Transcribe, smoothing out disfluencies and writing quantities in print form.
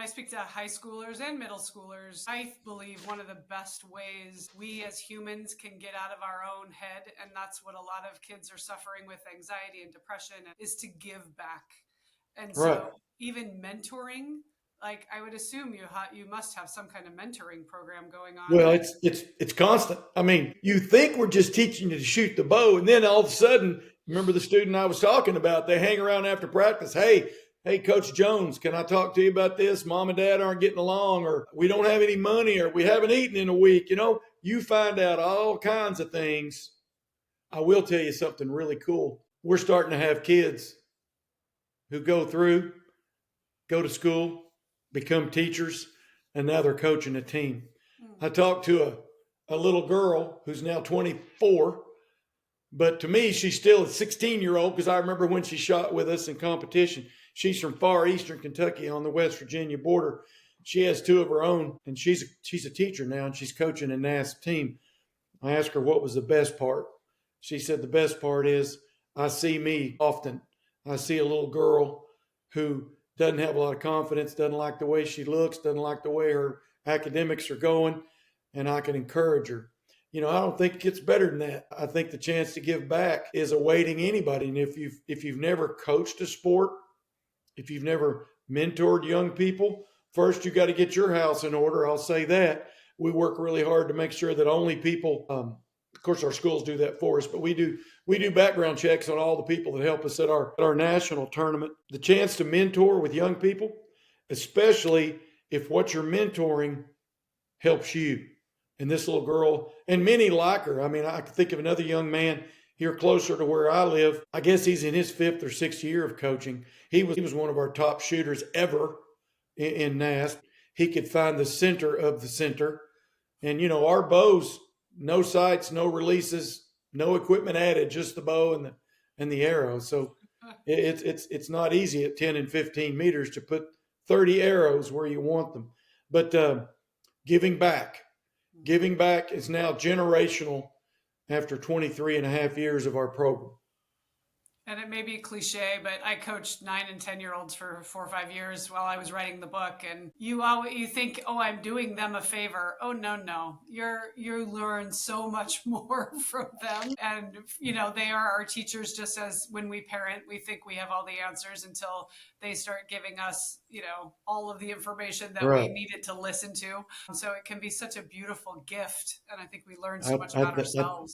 speak to high schoolers and middle schoolers. I believe one of the best ways we as humans can get out of our own head, and that's what a lot of kids are suffering with, anxiety and depression, is to give back. And Right. so even mentoring, like I would assume you must have some kind of mentoring program going on. Well, it's constant. I mean, you think we're just teaching you to shoot the bow, and then all of a sudden, remember the student I was talking about? They hang around after practice. Hey, Coach Jones, can I talk to you about this? Mom and Dad aren't getting along, or we don't have any money, or we haven't eaten in a week. You find out all kinds of things. I will tell you something really cool. We're starting to have kids who go to school, become teachers, and now they're coaching a team. I talked to a little girl who's now 24, but to me, she's still a 16-year-old because I remember when she shot with us in competition. She's from far eastern Kentucky on the West Virginia border. She has two of her own, and she's a teacher now, and she's coaching a NASP team. I asked her what was the best part. She said the best part is I see me often. I see a little girl who doesn't have a lot of confidence, doesn't like the way she looks, doesn't like the way her academics are going, and I can encourage her. I don't think it gets better than that. I think the chance to give back is awaiting anybody. And if you've never coached a sport, if you've never mentored young people, first you got to get your house in order. I'll say that. We work really hard to make sure that only people, of course our schools do that for us, but we do background checks on all the people that help us at our national tournament. The chance to mentor with young people, especially if what you're mentoring helps you. And this little girl, and many like her. I mean, I can think of another young man here closer to where I live. I guess he's in his 5th or 6th year of coaching. He was one of our top shooters ever in NASP. He could find the center of the center. And, our bows, no sights, no releases, no equipment added, just the bow and the arrow. So it's not easy at 10 and 15 meters to put 30 arrows where you want them. But giving back is now generational after 23 and a half years of our program. And it may be cliche, but I coached 9 and 10-year-olds for 4 or 5 years while I was writing the book. And you think, oh, I'm doing them a favor. Oh, no. You learn so much more from them. And, they are our teachers, just as when we parent, we think we have all the answers until they start giving us, all of the information that we needed to listen to. So it can be such a beautiful gift. And I think we learn so much about ourselves.